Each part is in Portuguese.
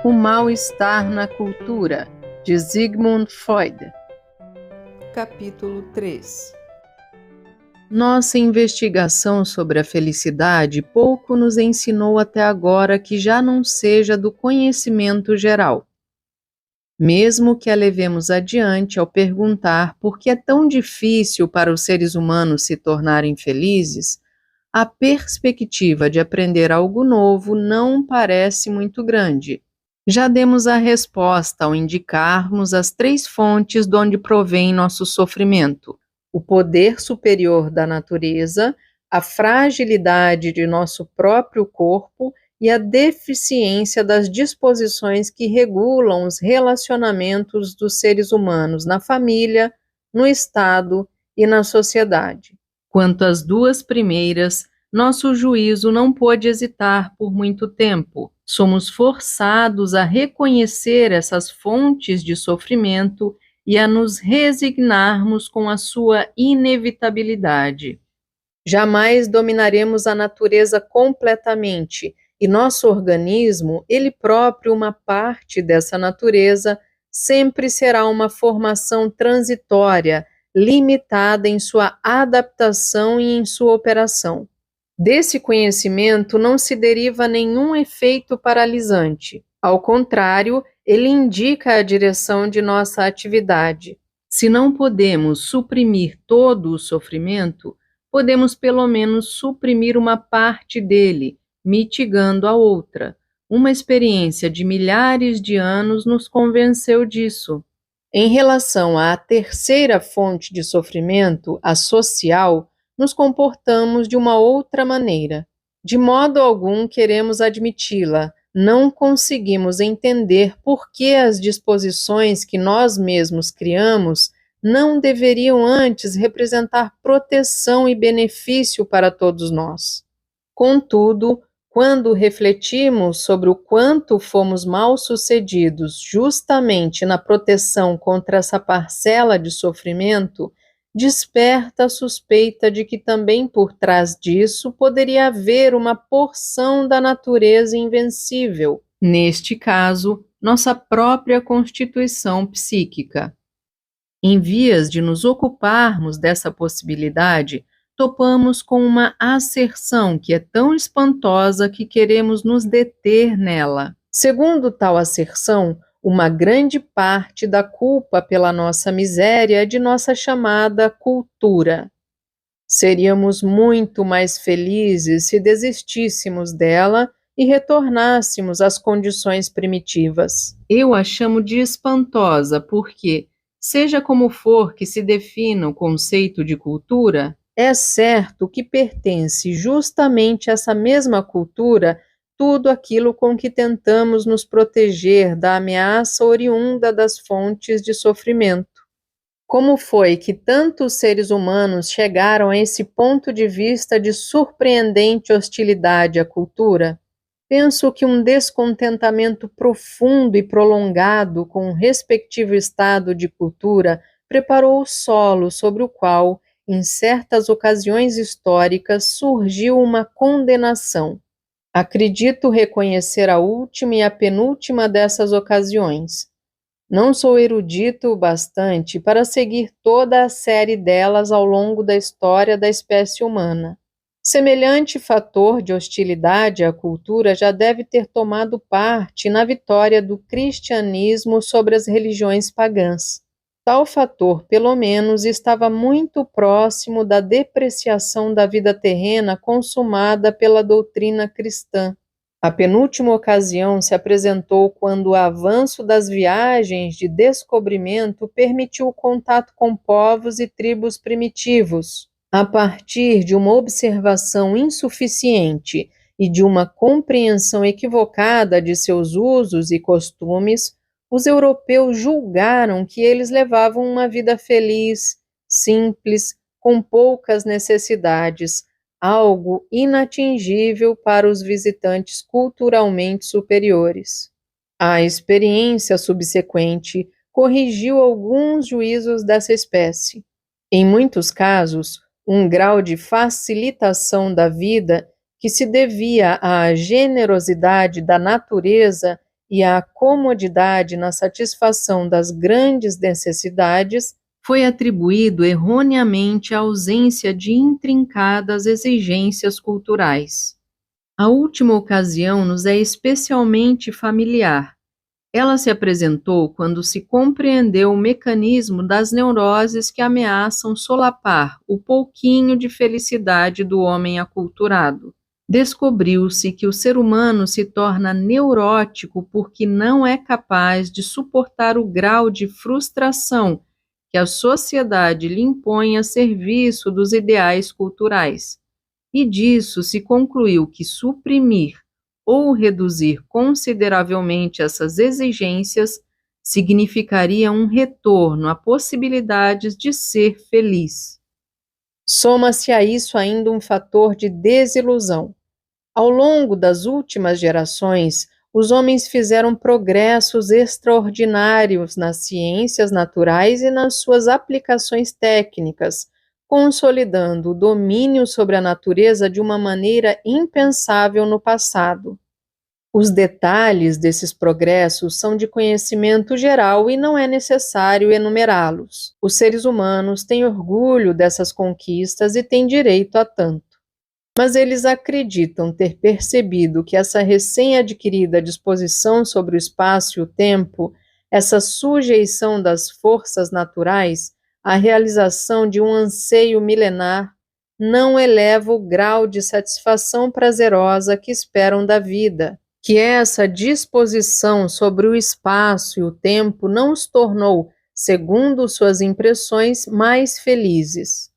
O mal-estar na cultura, de Sigmund Freud. Capítulo 3. Nossa investigação sobre a felicidade pouco nos ensinou até agora que já não seja do conhecimento geral. Mesmo que a levemos adiante ao perguntar por que é tão difícil para os seres humanos se tornarem felizes, a perspectiva de aprender algo novo não parece muito grande. Já demos a resposta ao indicarmos as 3 fontes de onde provém nosso sofrimento: o poder superior da natureza, a fragilidade de nosso próprio corpo e a deficiência das disposições que regulam os relacionamentos dos seres humanos na família, no Estado e na sociedade. Quanto às 2 primeiras, nosso juízo não pôde hesitar por muito tempo. Somos forçados a reconhecer essas fontes de sofrimento e a nos resignarmos com a sua inevitabilidade. Jamais dominaremos a natureza completamente, e nosso organismo, ele próprio uma parte dessa natureza, sempre será uma formação transitória, limitada em sua adaptação e em sua operação. Desse conhecimento não se deriva nenhum efeito paralisante. Ao contrário, ele indica a direção de nossa atividade. Se não podemos suprimir todo o sofrimento, podemos pelo menos suprimir uma parte dele, mitigando a outra. Uma experiência de milhares de anos nos convenceu disso. Em relação à terceira fonte de sofrimento, a social, nos comportamos de uma outra maneira. De modo algum queremos admiti-la, não conseguimos entender por que as disposições que nós mesmos criamos não deveriam antes representar proteção e benefício para todos nós. Contudo, quando refletimos sobre o quanto fomos mal-sucedidos justamente na proteção contra essa parcela de sofrimento, desperta a suspeita de que também por trás disso poderia haver uma porção da natureza invencível, neste caso, nossa própria constituição psíquica. Em vias de nos ocuparmos dessa possibilidade, topamos com uma asserção que é tão espantosa que queremos nos deter nela. Segundo tal asserção, uma grande parte da culpa pela nossa miséria é de nossa chamada cultura. Seríamos muito mais felizes se desistíssemos dela e retornássemos às condições primitivas. Eu a chamo de espantosa porque, seja como for que se defina o conceito de cultura, é certo que pertence justamente a essa mesma cultura tudo aquilo com que tentamos nos proteger da ameaça oriunda das fontes de sofrimento. Como foi que tantos seres humanos chegaram a esse ponto de vista de surpreendente hostilidade à cultura? Penso que um descontentamento profundo e prolongado com o respectivo estado de cultura preparou o solo sobre o qual, em certas ocasiões históricas, surgiu uma condenação. Acredito reconhecer a última e a penúltima dessas ocasiões. Não sou erudito o bastante para seguir toda a série delas ao longo da história da espécie humana. Semelhante fator de hostilidade à cultura já deve ter tomado parte na vitória do cristianismo sobre as religiões pagãs. Tal fator, pelo menos, estava muito próximo da depreciação da vida terrena consumada pela doutrina cristã. A penúltima ocasião se apresentou quando o avanço das viagens de descobrimento permitiu o contato com povos e tribos primitivos. A partir de uma observação insuficiente e de uma compreensão equivocada de seus usos e costumes, os europeus julgaram que eles levavam uma vida feliz, simples, com poucas necessidades, algo inatingível para os visitantes culturalmente superiores. A experiência subsequente corrigiu alguns juízos dessa espécie. Em muitos casos, um grau de facilitação da vida que se devia à generosidade da natureza e a comodidade na satisfação das grandes necessidades, foi atribuído erroneamente à ausência de intrincadas exigências culturais. A última ocasião nos é especialmente familiar. Ela se apresentou quando se compreendeu o mecanismo das neuroses que ameaçam solapar o pouquinho de felicidade do homem aculturado. Descobriu-se que o ser humano se torna neurótico porque não é capaz de suportar o grau de frustração que a sociedade lhe impõe a serviço dos ideais culturais. E disso se concluiu que suprimir ou reduzir consideravelmente essas exigências significaria um retorno a possibilidades de ser feliz. Soma-se a isso ainda um fator de desilusão. Ao longo das últimas gerações, os homens fizeram progressos extraordinários nas ciências naturais e nas suas aplicações técnicas, consolidando o domínio sobre a natureza de uma maneira impensável no passado. Os detalhes desses progressos são de conhecimento geral e não é necessário enumerá-los. Os seres humanos têm orgulho dessas conquistas e têm direito a tanto. Mas eles acreditam ter percebido que essa recém-adquirida disposição sobre o espaço e o tempo, essa sujeição das forças naturais à realização de um anseio milenar, não eleva o grau de satisfação prazerosa que esperam da vida, que essa disposição sobre o espaço e o tempo não os tornou, segundo suas impressões, mais felizes.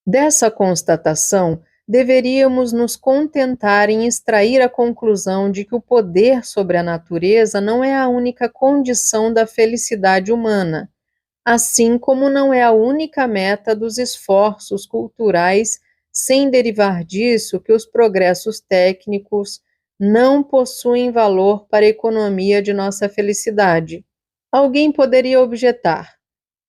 Dessa constatação, deveríamos nos contentar em extrair a conclusão de que o poder sobre a natureza não é a única condição da felicidade humana, assim como não é a única meta dos esforços culturais, sem derivar disso que os progressos técnicos não possuem valor para a economia de nossa felicidade. Alguém poderia objetar: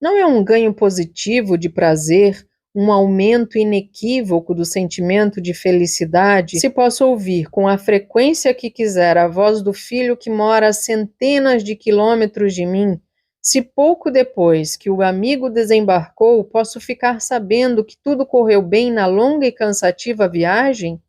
não é um ganho positivo de prazer, um aumento inequívoco do sentimento de felicidade, se posso ouvir com a frequência que quiser a voz do filho que mora a centenas de quilômetros de mim, se pouco depois que o amigo desembarcou posso ficar sabendo que tudo correu bem na longa e cansativa viagem?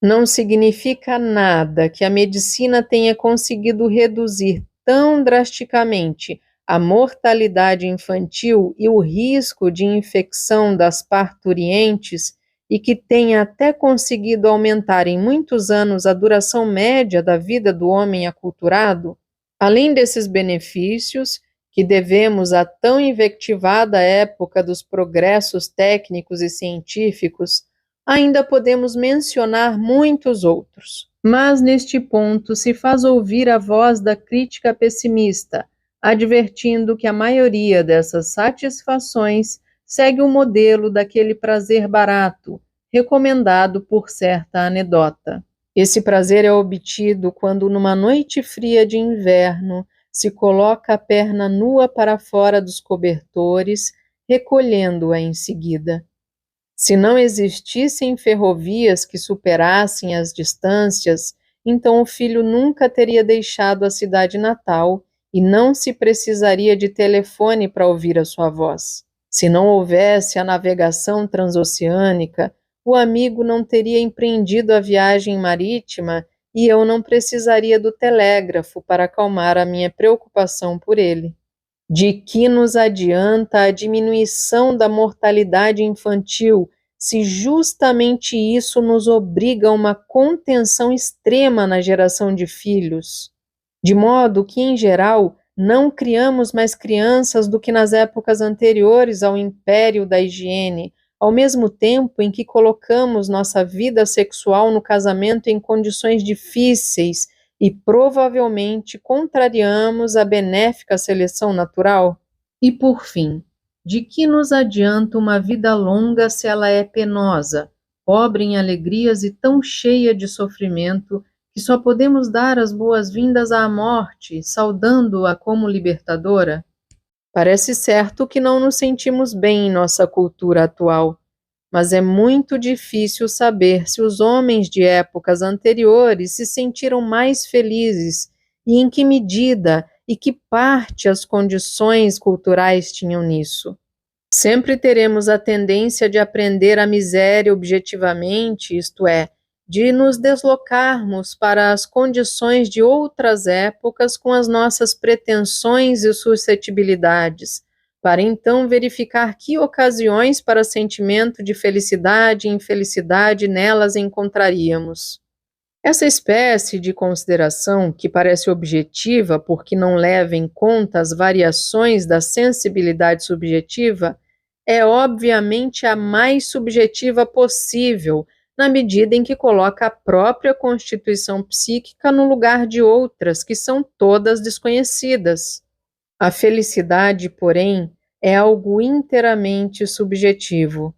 Não significa nada que a medicina tenha conseguido reduzir tão drasticamente a mortalidade infantil e o risco de infecção das parturientes e que tenha até conseguido aumentar em muitos anos a duração média da vida do homem aculturado. Além desses benefícios, que devemos à tão invectivada época dos progressos técnicos e científicos, ainda podemos mencionar muitos outros. Mas neste ponto se faz ouvir a voz da crítica pessimista, advertindo que a maioria dessas satisfações segue o modelo daquele prazer barato, recomendado por certa anedota. Esse prazer é obtido quando, numa noite fria de inverno, se coloca a perna nua para fora dos cobertores, recolhendo-a em seguida. Se não existissem ferrovias que superassem as distâncias, então o filho nunca teria deixado a cidade natal e não se precisaria de telefone para ouvir a sua voz. Se não houvesse a navegação transoceânica, o amigo não teria empreendido a viagem marítima e eu não precisaria do telégrafo para acalmar a minha preocupação por ele. De que nos adianta a diminuição da mortalidade infantil, se justamente isso nos obriga a uma contenção extrema na geração de filhos? De modo que, em geral, não criamos mais crianças do que nas épocas anteriores ao império da higiene, ao mesmo tempo em que colocamos nossa vida sexual no casamento em condições difíceis e provavelmente contrariamos a benéfica seleção natural? E por fim, de que nos adianta uma vida longa se ela é penosa, pobre em alegrias e tão cheia de sofrimento que só podemos dar as boas-vindas à morte, saudando-a como libertadora? Parece certo que não nos sentimos bem em nossa cultura atual, mas é muito difícil saber se os homens de épocas anteriores se sentiram mais felizes e em que medida e que parte as condições culturais tinham nisso. Sempre teremos a tendência de aprender a miséria objetivamente, isto é, de nos deslocarmos para as condições de outras épocas com as nossas pretensões e suscetibilidades, para então verificar que ocasiões para sentimento de felicidade e infelicidade nelas encontraríamos. Essa espécie de consideração, que parece objetiva porque não leva em conta as variações da sensibilidade subjetiva, é obviamente a mais subjetiva possível, na medida em que coloca a própria constituição psíquica no lugar de outras, que são todas desconhecidas. A felicidade, porém, é algo inteiramente subjetivo.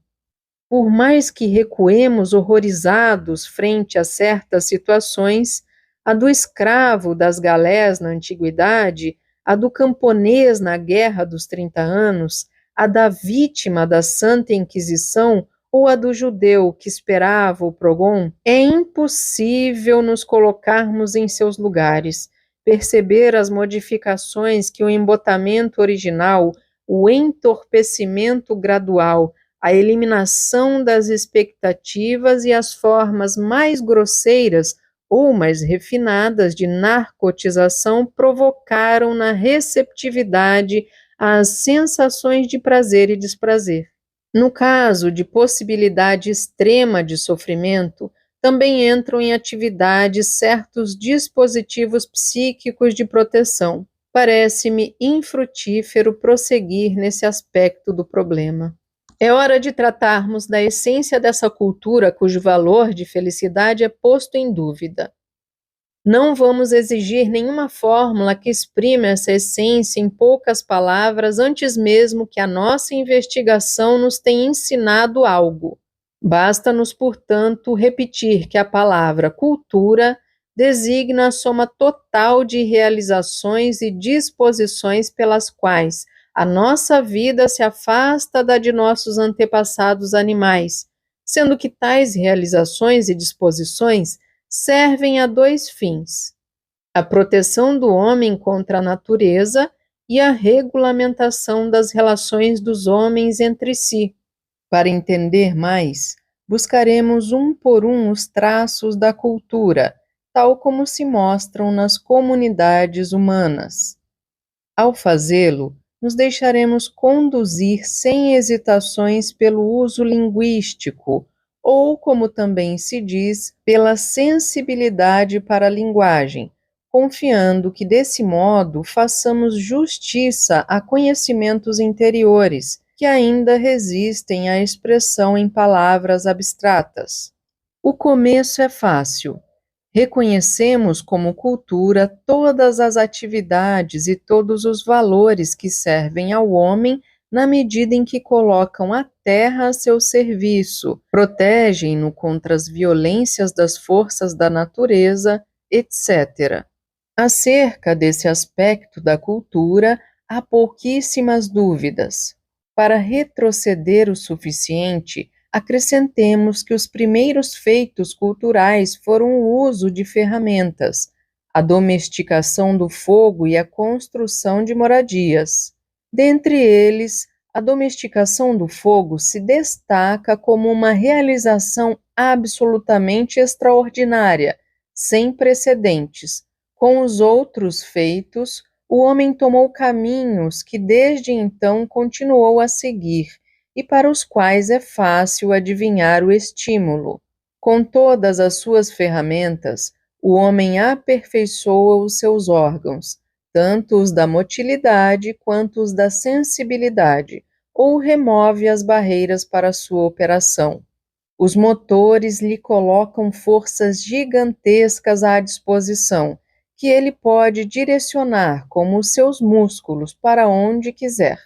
Por mais que recuemos horrorizados frente a certas situações, a do escravo das galés na antiguidade, a do camponês na Guerra dos 30 Anos, a da vítima da Santa Inquisição ou a do judeu que esperava o pogrom, é impossível nos colocarmos em seus lugares, perceber as modificações que o embotamento original, o entorpecimento gradual, a eliminação das expectativas e as formas mais grosseiras ou mais refinadas de narcotização provocaram na receptividade às sensações de prazer e desprazer. No caso de possibilidade extrema de sofrimento, também entram em atividade certos dispositivos psíquicos de proteção. Parece-me infrutífero prosseguir nesse aspecto do problema. É hora de tratarmos da essência dessa cultura cujo valor de felicidade é posto em dúvida. Não vamos exigir nenhuma fórmula que exprima essa essência em poucas palavras antes mesmo que a nossa investigação nos tenha ensinado algo. Basta-nos, portanto, repetir que a palavra cultura designa a soma total de realizações e disposições pelas quais a nossa vida se afasta da de nossos antepassados animais, sendo que tais realizações e disposições servem a dois fins: a proteção do homem contra a natureza e a regulamentação das relações dos homens entre si. Para entender mais, buscaremos um por um os traços da cultura, tal como se mostram nas comunidades humanas. Ao fazê-lo, nos deixaremos conduzir sem hesitações pelo uso linguístico, ou, como também se diz, pela sensibilidade para a linguagem, confiando que desse modo façamos justiça a conhecimentos interiores, que ainda resistem à expressão em palavras abstratas. O começo é fácil. Reconhecemos como cultura todas as atividades e todos os valores que servem ao homem na medida em que colocam a terra a seu serviço, protegem-no contra as violências das forças da natureza, etc. Acerca desse aspecto da cultura, há pouquíssimas dúvidas. Para retroceder o suficiente, acrescentemos que os primeiros feitos culturais foram o uso de ferramentas, a domesticação do fogo e a construção de moradias. Dentre eles, a domesticação do fogo se destaca como uma realização absolutamente extraordinária, sem precedentes. Com os outros feitos, o homem tomou caminhos que desde então continuou a seguir, e para os quais é fácil adivinhar o estímulo. Com todas as suas ferramentas, o homem aperfeiçoa os seus órgãos, tanto os da motilidade quanto os da sensibilidade, ou remove as barreiras para sua operação. Os motores lhe colocam forças gigantescas à disposição, que ele pode direcionar como os seus músculos para onde quiser.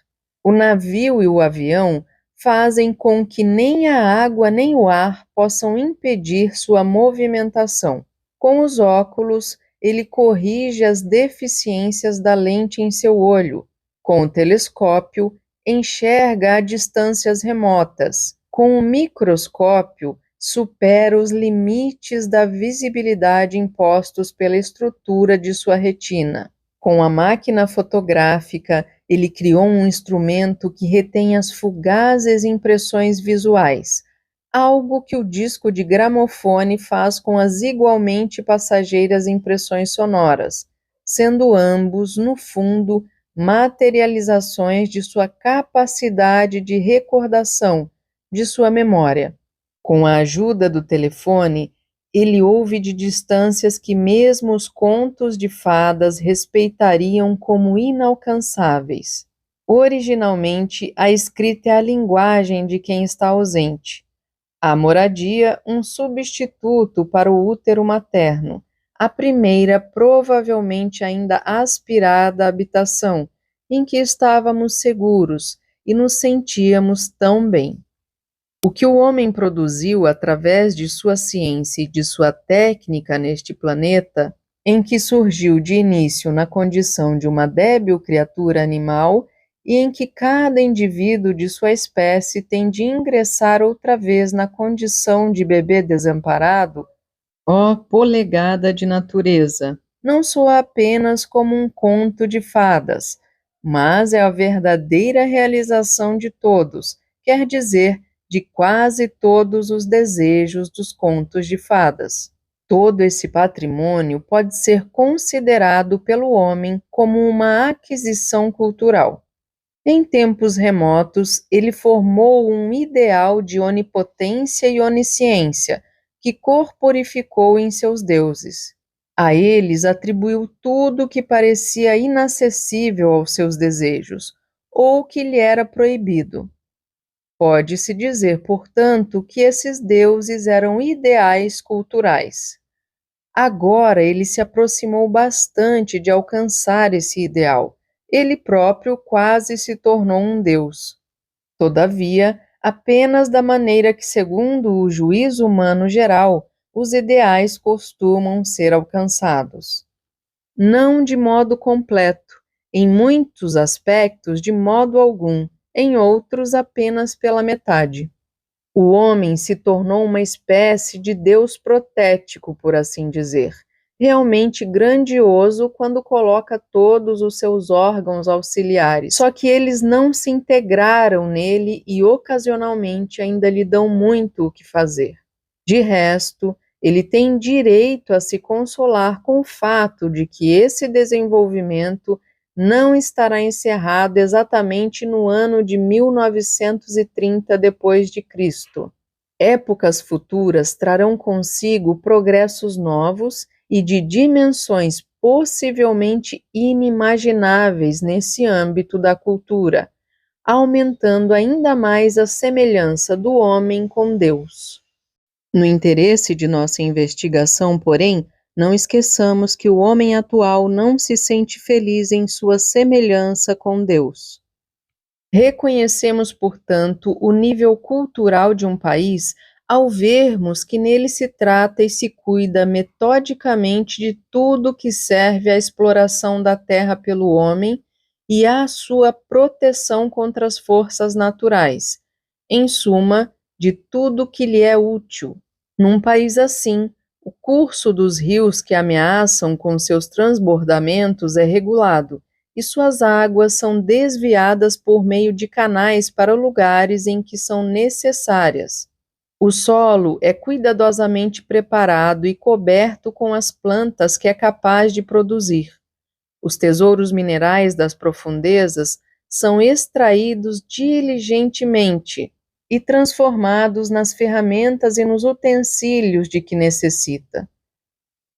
O navio e o avião fazem com que nem a água nem o ar possam impedir sua movimentação. Com os óculos, ele corrige as deficiências da lente em seu olho. Com o telescópio, enxerga a distâncias remotas. Com o microscópio, supera os limites da visibilidade impostos pela estrutura de sua retina. Com a máquina fotográfica, ele criou um instrumento que retém as fugazes impressões visuais, algo que o disco de gramofone faz com as igualmente passageiras impressões sonoras, sendo ambos, no fundo, materializações de sua capacidade de recordação, de sua memória. Com a ajuda do telefone, ele ouve de distâncias que mesmo os contos de fadas respeitariam como inalcançáveis. Originalmente, a escrita é a linguagem de quem está ausente. A moradia, um substituto para o útero materno. A primeira, provavelmente ainda aspirada habitação, em que estávamos seguros e nos sentíamos tão bem. O que o homem produziu através de sua ciência e de sua técnica neste planeta, em que surgiu de início na condição de uma débil criatura animal e em que cada indivíduo de sua espécie tem de ingressar outra vez na condição de bebê desamparado, ó polegada de natureza, não soa apenas como um conto de fadas, mas é a verdadeira realização de todos, quer dizer, de quase todos os desejos dos contos de fadas. Todo esse patrimônio pode ser considerado pelo homem como uma aquisição cultural. Em tempos remotos, ele formou um ideal de onipotência e onisciência, que corporificou em seus deuses. A eles atribuiu tudo que parecia inacessível aos seus desejos, ou que lhe era proibido. Pode-se dizer, portanto, que esses deuses eram ideais culturais. Agora ele se aproximou bastante de alcançar esse ideal. Ele próprio quase se tornou um deus. Todavia, apenas da maneira que, segundo o juízo humano geral, os ideais costumam ser alcançados. Não de modo completo, em muitos aspectos de modo algum, em outros apenas pela metade. O homem se tornou uma espécie de Deus protético, por assim dizer, realmente grandioso quando coloca todos os seus órgãos auxiliares, só que eles não se integraram nele e ocasionalmente ainda lhe dão muito o que fazer. De resto, ele tem direito a se consolar com o fato de que esse desenvolvimento não estará encerrado exatamente no ano de 1930 depois de Cristo. Épocas futuras trarão consigo progressos novos e de dimensões possivelmente inimagináveis nesse âmbito da cultura, aumentando ainda mais a semelhança do homem com Deus. No interesse de nossa investigação, porém, não esqueçamos que o homem atual não se sente feliz em sua semelhança com Deus. Reconhecemos, portanto, o nível cultural de um país ao vermos que nele se trata e se cuida metodicamente de tudo que serve à exploração da terra pelo homem e à sua proteção contra as forças naturais, em suma, de tudo que lhe é útil. Num país assim, o curso dos rios que ameaçam com seus transbordamentos é regulado, e suas águas são desviadas por meio de canais para lugares em que são necessárias. O solo é cuidadosamente preparado e coberto com as plantas que é capaz de produzir. Os tesouros minerais das profundezas são extraídos diligentemente e transformados nas ferramentas e nos utensílios de que necessita.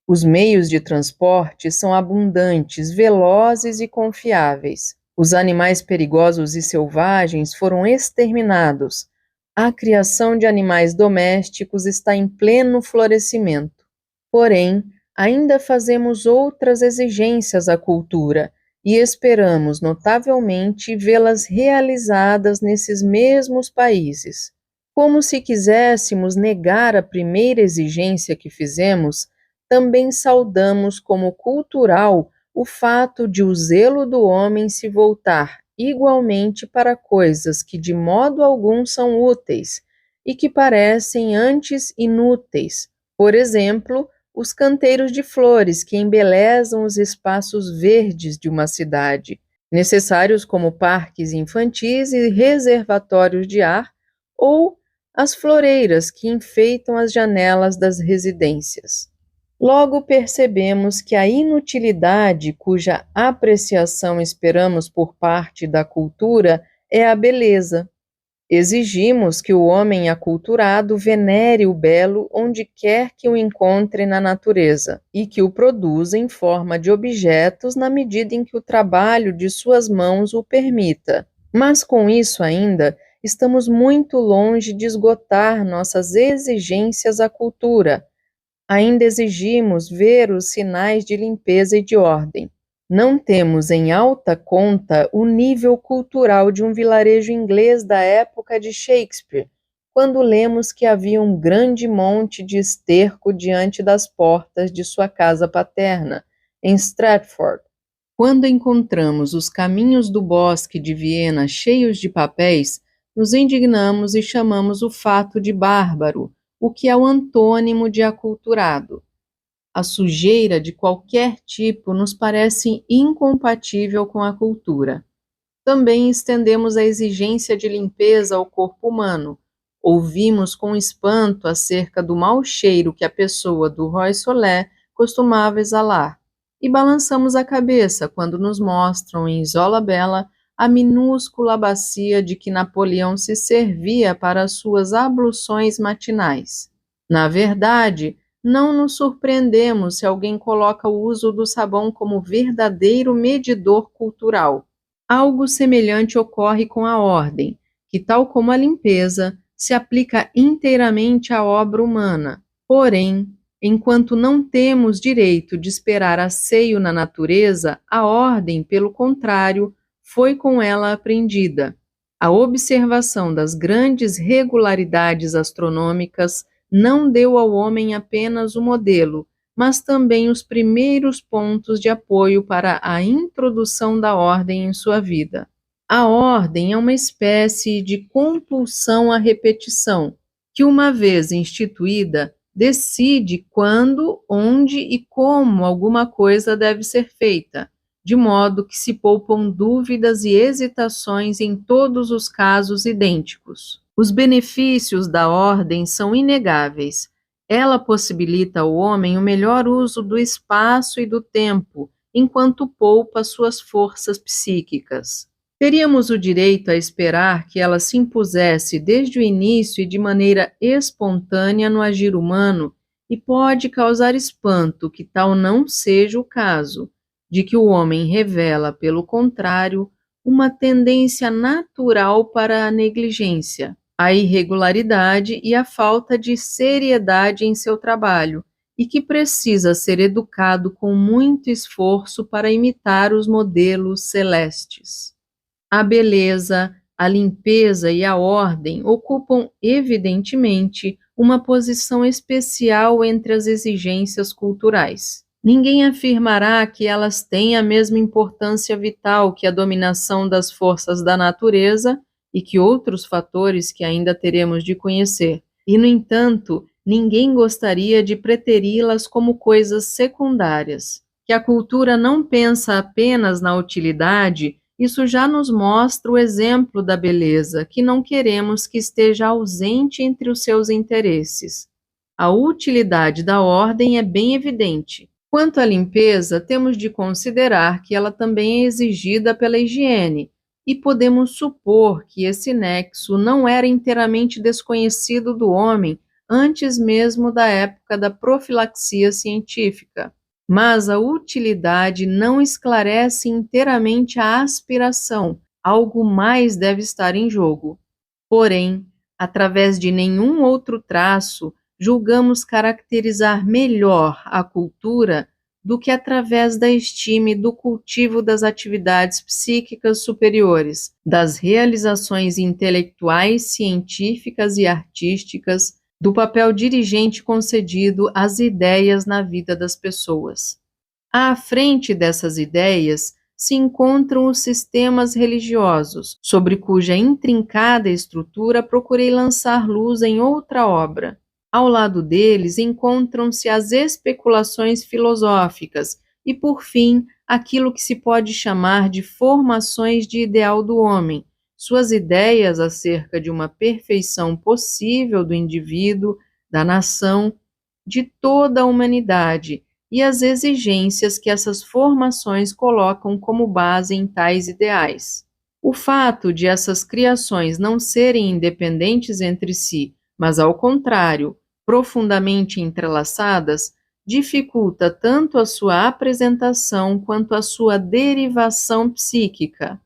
Os meios de transporte são abundantes, velozes e confiáveis. Os animais perigosos e selvagens foram exterminados. A criação de animais domésticos está em pleno florescimento. Porém, ainda fazemos outras exigências à cultura e esperamos notavelmente vê-las realizadas nesses mesmos países. Como se quiséssemos negar a primeira exigência que fizemos, também saudamos como cultural o fato de o zelo do homem se voltar igualmente para coisas que de modo algum são úteis e que parecem antes inúteis. Por exemplo, os canteiros de flores que embelezam os espaços verdes de uma cidade, necessários como parques infantis e reservatórios de ar, ou as floreiras que enfeitam as janelas das residências. Logo percebemos que a inutilidade cuja apreciação esperamos por parte da cultura é a beleza. Exigimos que o homem aculturado venere o belo onde quer que o encontre na natureza e que o produza em forma de objetos na medida em que o trabalho de suas mãos o permita. Mas com isso ainda, estamos muito longe de esgotar nossas exigências à cultura. Ainda exigimos ver os sinais de limpeza e de ordem. Não temos em alta conta o nível cultural de um vilarejo inglês da época de Shakespeare, quando lemos que havia um grande monte de esterco diante das portas de sua casa paterna, em Stratford. Quando encontramos os caminhos do bosque de Viena cheios de papéis, nos indignamos e chamamos o fato de bárbaro, o que é o antônimo de aculturado. A sujeira de qualquer tipo nos parece incompatível com a cultura. Também estendemos a exigência de limpeza ao corpo humano. Ouvimos com espanto acerca do mau cheiro que a pessoa do Roi Solé costumava exalar, e balançamos a cabeça quando nos mostram em Isola Bella a minúscula bacia de que Napoleão se servia para as suas abluções matinais. Na verdade, não nos surpreendemos se alguém coloca o uso do sabão como verdadeiro medidor cultural. Algo semelhante ocorre com a ordem, que, tal como a limpeza, se aplica inteiramente à obra humana. Porém, enquanto não temos direito de esperar asseio na natureza, a ordem, pelo contrário, foi com ela aprendida. A observação das grandes regularidades astronômicas não deu ao homem apenas o modelo, mas também os primeiros pontos de apoio para a introdução da ordem em sua vida. A ordem é uma espécie de compulsão à repetição, que, uma vez instituída, decide quando, onde e como alguma coisa deve ser feita, de modo que se poupam dúvidas e hesitações em todos os casos idênticos. Os benefícios da ordem são inegáveis. Ela possibilita ao homem o melhor uso do espaço e do tempo, enquanto poupa suas forças psíquicas. Teríamos o direito a esperar que ela se impusesse desde o início e de maneira espontânea no agir humano, e pode causar espanto que tal não seja o caso, de que o homem revela, pelo contrário, uma tendência natural para a negligência, a irregularidade e a falta de seriedade em seu trabalho, e que precisa ser educado com muito esforço para imitar os modelos celestes. A beleza, a limpeza e a ordem ocupam, evidentemente, uma posição especial entre as exigências culturais. Ninguém afirmará que elas têm a mesma importância vital que a dominação das forças da natureza e que outros fatores que ainda teremos de conhecer. E, no entanto, ninguém gostaria de preteri-las como coisas secundárias. Que a cultura não pensa apenas na utilidade, isso já nos mostra o exemplo da beleza, que não queremos que esteja ausente entre os seus interesses. A utilidade da ordem é bem evidente. Quanto à limpeza, temos de considerar que ela também é exigida pela higiene, e podemos supor que esse nexo não era inteiramente desconhecido do homem antes mesmo da época da profilaxia científica. Mas a utilidade não esclarece inteiramente a aspiração, algo mais deve estar em jogo. Porém, através de nenhum outro traço, julgamos caracterizar melhor a cultura do que através da estima e do cultivo das atividades psíquicas superiores, das realizações intelectuais, científicas e artísticas, do papel dirigente concedido às ideias na vida das pessoas. À frente dessas ideias se encontram os sistemas religiosos, sobre cuja intrincada estrutura procurei lançar luz em outra obra. Ao lado deles encontram-se as especulações filosóficas e, por fim, aquilo que se pode chamar de formações de ideal do homem, suas ideias acerca de uma perfeição possível do indivíduo, da nação, de toda a humanidade, e as exigências que essas formações colocam como base em tais ideais. O fato de essas criações não serem independentes entre si, mas, ao contrário, profundamente entrelaçadas, dificulta tanto a sua apresentação quanto a sua derivação psíquica.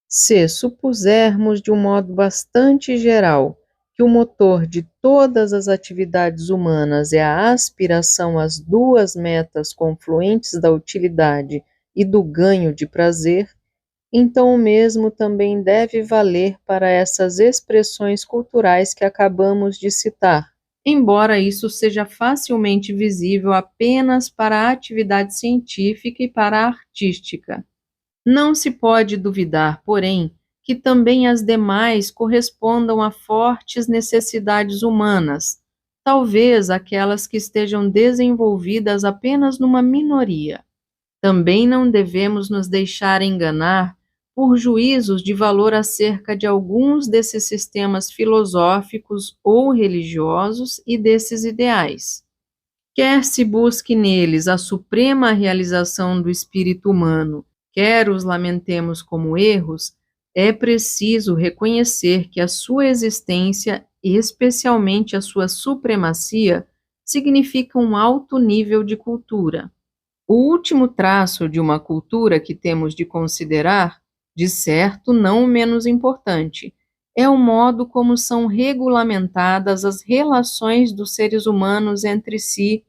Se supusermos de um modo bastante geral que o motor de todas as atividades humanas é a aspiração às duas metas confluentes da utilidade e do ganho de prazer, então o mesmo também deve valer para essas expressões culturais que acabamos de citar, embora isso seja facilmente visível apenas para a atividade científica e para a artística. Não se pode duvidar, porém, que também as demais correspondam a fortes necessidades humanas, talvez aquelas que estejam desenvolvidas apenas numa minoria. Também não devemos nos deixar enganar por juízos de valor acerca de alguns desses sistemas filosóficos ou religiosos e desses ideais. Quer se busque neles a suprema realização do espírito humano, quer os lamentemos como erros, é preciso reconhecer que a sua existência, e especialmente a sua supremacia, significa um alto nível de cultura. O último traço de uma cultura que temos de considerar, de certo não o menos importante, é o modo como são regulamentadas as relações dos seres humanos entre si,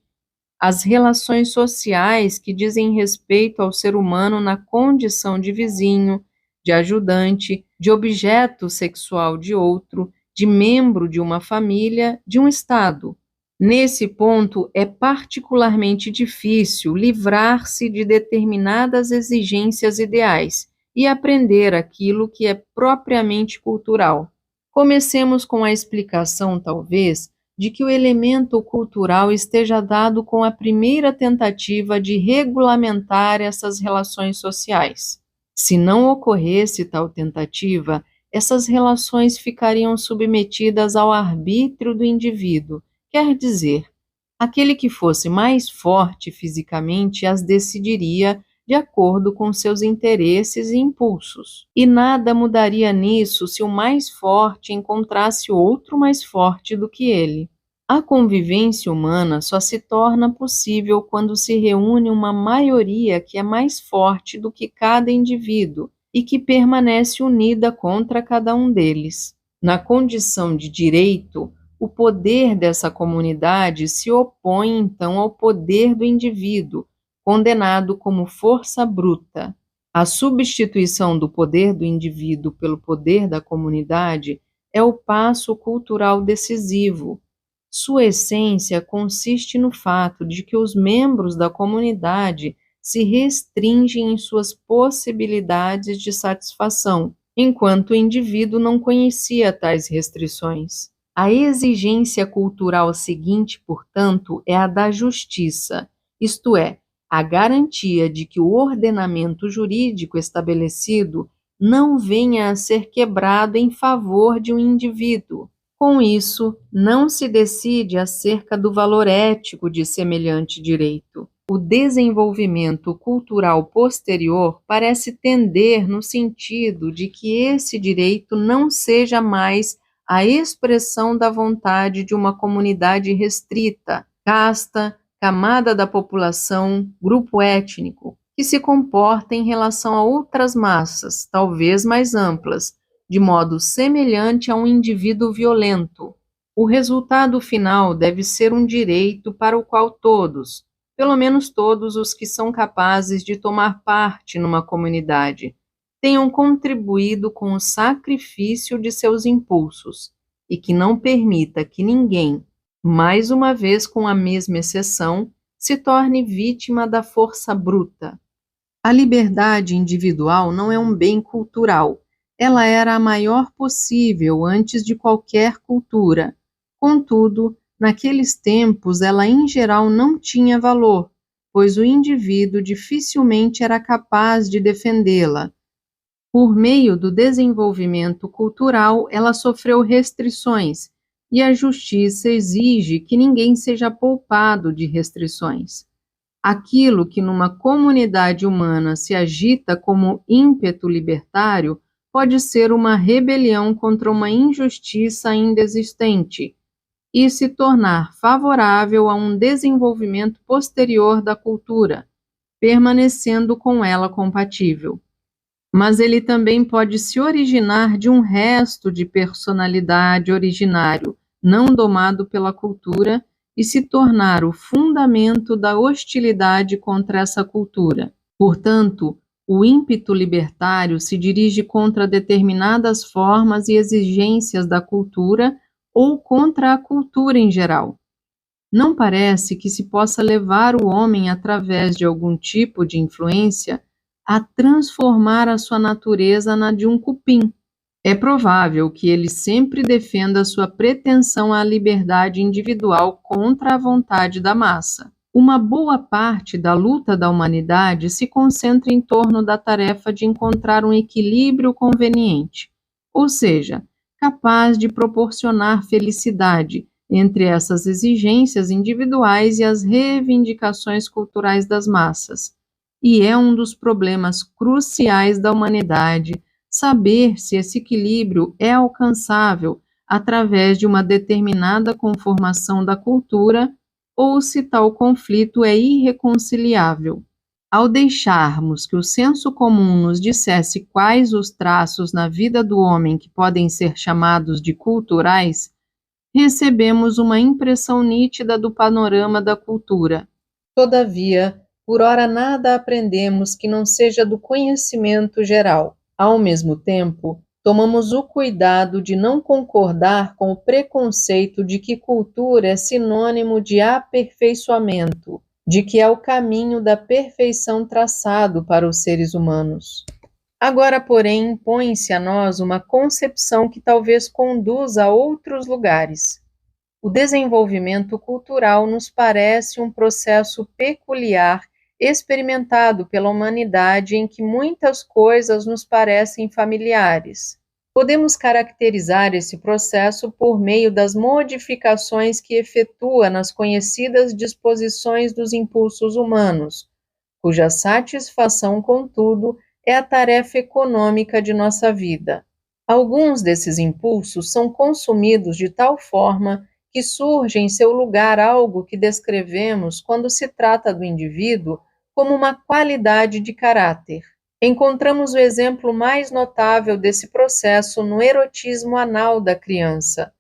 as relações sociais que dizem respeito ao ser humano na condição de vizinho, de ajudante, de objeto sexual de outro, de membro de uma família, de um Estado. Nesse ponto, é particularmente difícil livrar-se de determinadas exigências ideais e aprender aquilo que é propriamente cultural. Comecemos com a explicação, talvez, de que o elemento cultural esteja dado com a primeira tentativa de regulamentar essas relações sociais. Se não ocorresse tal tentativa, essas relações ficariam submetidas ao arbítrio do indivíduo, quer dizer, aquele que fosse mais forte fisicamente as decidiria de acordo com seus interesses e impulsos. E nada mudaria nisso se o mais forte encontrasse outro mais forte do que ele. A convivência humana só se torna possível quando se reúne uma maioria que é mais forte do que cada indivíduo e que permanece unida contra cada um deles. Na condição de direito, o poder dessa comunidade se opõe então ao poder do indivíduo, condenado como força bruta. A substituição do poder do indivíduo pelo poder da comunidade é o passo cultural decisivo. Sua essência consiste no fato de que os membros da comunidade se restringem em suas possibilidades de satisfação, enquanto o indivíduo não conhecia tais restrições. A exigência cultural seguinte, portanto, é a da justiça, isto é, a garantia de que o ordenamento jurídico estabelecido não venha a ser quebrado em favor de um indivíduo. Com isso, não se decide acerca do valor ético de semelhante direito. O desenvolvimento cultural posterior parece tender no sentido de que esse direito não seja mais a expressão da vontade de uma comunidade restrita, casta, camada da população, grupo étnico, que se comporta em relação a outras massas, talvez mais amplas, de modo semelhante a um indivíduo violento. O resultado final deve ser um direito para o qual todos, pelo menos todos os que são capazes de tomar parte numa comunidade, tenham contribuído com o sacrifício de seus impulsos e que não permita que ninguém, mais uma vez com a mesma exceção, se torne vítima da força bruta. A liberdade individual não é um bem cultural. Ela era a maior possível antes de qualquer cultura. Contudo, naqueles tempos ela em geral não tinha valor, pois o indivíduo dificilmente era capaz de defendê-la. Por meio do desenvolvimento cultural, ela sofreu restrições, e a justiça exige que ninguém seja poupado de restrições. Aquilo que numa comunidade humana se agita como ímpeto libertário pode ser uma rebelião contra uma injustiça ainda existente e se tornar favorável a um desenvolvimento posterior da cultura, permanecendo com ela compatível. Mas ele também pode se originar de um resto de personalidade originário, não domado pela cultura, e se tornar o fundamento da hostilidade contra essa cultura. Portanto, o ímpeto libertário se dirige contra determinadas formas e exigências da cultura ou contra a cultura em geral. Não parece que se possa levar o homem, através de algum tipo de influência, a transformar a sua natureza na de um cupim. É provável que ele sempre defenda sua pretensão à liberdade individual contra a vontade da massa. Uma boa parte da luta da humanidade se concentra em torno da tarefa de encontrar um equilíbrio conveniente, ou seja, capaz de proporcionar felicidade entre essas exigências individuais e as reivindicações culturais das massas. E é um dos problemas cruciais da humanidade saber se esse equilíbrio é alcançável através de uma determinada conformação da cultura ou se tal conflito é irreconciliável. Ao deixarmos que o senso comum nos dissesse quais os traços na vida do homem que podem ser chamados de culturais, recebemos uma impressão nítida do panorama da cultura. Todavia, por ora nada aprendemos que não seja do conhecimento geral. Ao mesmo tempo, tomamos o cuidado de não concordar com o preconceito de que cultura é sinônimo de aperfeiçoamento, de que é o caminho da perfeição traçado para os seres humanos. Agora, porém, impõe-se a nós uma concepção que talvez conduza a outros lugares. O desenvolvimento cultural nos parece um processo peculiar experimentado pela humanidade em que muitas coisas nos parecem familiares. Podemos caracterizar esse processo por meio das modificações que efetua nas conhecidas disposições dos impulsos humanos, cuja satisfação, contudo, é a tarefa econômica de nossa vida. Alguns desses impulsos são consumidos de tal forma que surge em seu lugar algo que descrevemos quando se trata do indivíduo como uma qualidade de caráter. Encontramos o exemplo mais notável desse processo no erotismo anal da criança.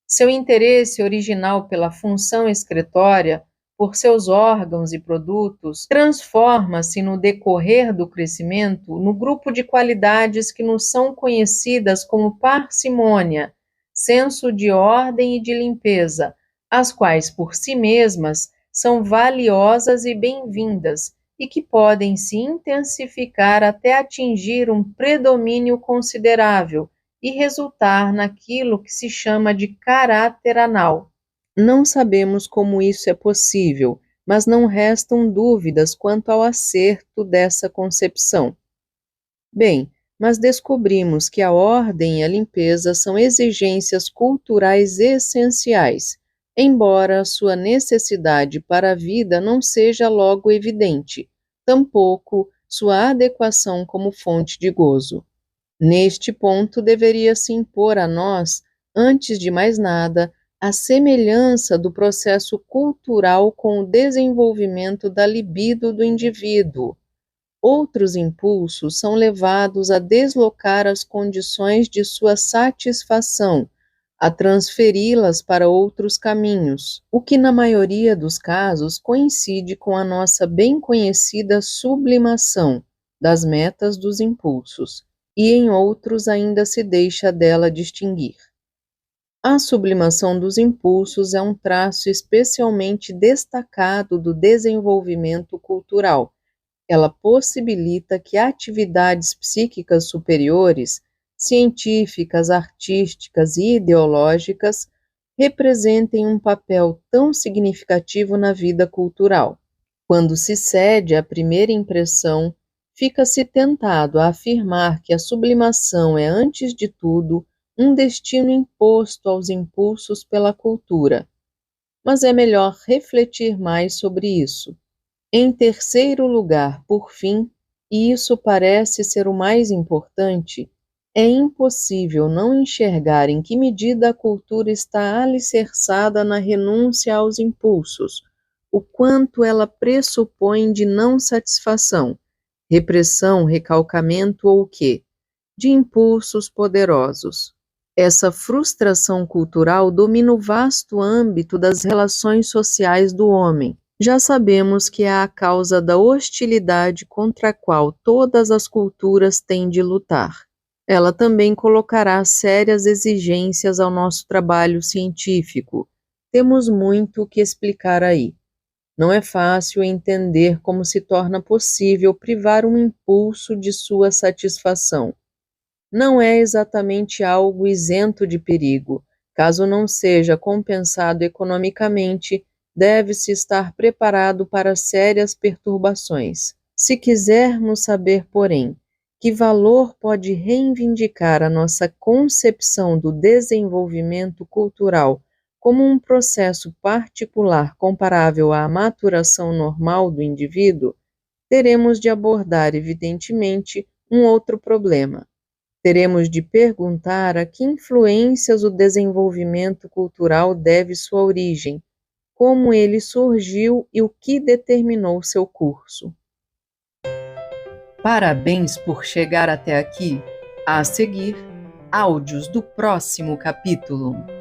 Seu interesse original pela função excretória, por seus órgãos e produtos, transforma-se no decorrer do crescimento no grupo de qualidades que nos são conhecidas como parcimônia, senso de ordem e de limpeza, as quais por si mesmas são valiosas e bem-vindas e que podem se intensificar até atingir um predomínio considerável e resultar naquilo que se chama de caráter anal. Não sabemos como isso é possível, mas não restam dúvidas quanto ao acerto dessa concepção. Bem, mas descobrimos que a ordem e a limpeza são exigências culturais essenciais, embora a sua necessidade para a vida não seja logo evidente, tampouco sua adequação como fonte de gozo. Neste ponto deveria se impor a nós, antes de mais nada, a semelhança do processo cultural com o desenvolvimento da libido do indivíduo. Outros impulsos são levados a deslocar as condições de sua satisfação, a transferi-las para outros caminhos, o que na maioria dos casos coincide com a nossa bem conhecida sublimação das metas dos impulsos, e em outros ainda se deixa dela distinguir. A sublimação dos impulsos é um traço especialmente destacado do desenvolvimento cultural. Ela possibilita que atividades psíquicas superiores, científicas, artísticas e ideológicas representem um papel tão significativo na vida cultural. Quando se cede à primeira impressão, fica-se tentado a afirmar que a sublimação é, antes de tudo, um destino imposto aos impulsos pela cultura. Mas é melhor refletir mais sobre isso. Em terceiro lugar, por fim, e isso parece ser o mais importante, é impossível não enxergar em que medida a cultura está alicerçada na renúncia aos impulsos, o quanto ela pressupõe de não satisfação, repressão, recalcamento ou o quê? De impulsos poderosos. Essa frustração cultural domina o vasto âmbito das relações sociais do homem. Já sabemos que é a causa da hostilidade contra a qual todas as culturas têm de lutar. Ela também colocará sérias exigências ao nosso trabalho científico. Temos muito o que explicar aí. Não é fácil entender como se torna possível privar um impulso de sua satisfação. Não é exatamente algo isento de perigo. Caso não seja compensado economicamente, deve-se estar preparado para sérias perturbações. Se quisermos saber, porém, que valor pode reivindicar a nossa concepção do desenvolvimento cultural como um processo particular comparável à maturação normal do indivíduo, teremos de abordar, evidentemente, um outro problema. Teremos de perguntar a que influências o desenvolvimento cultural deve sua origem, como ele surgiu e o que determinou seu curso. Parabéns por chegar até aqui. A seguir, áudios do próximo capítulo.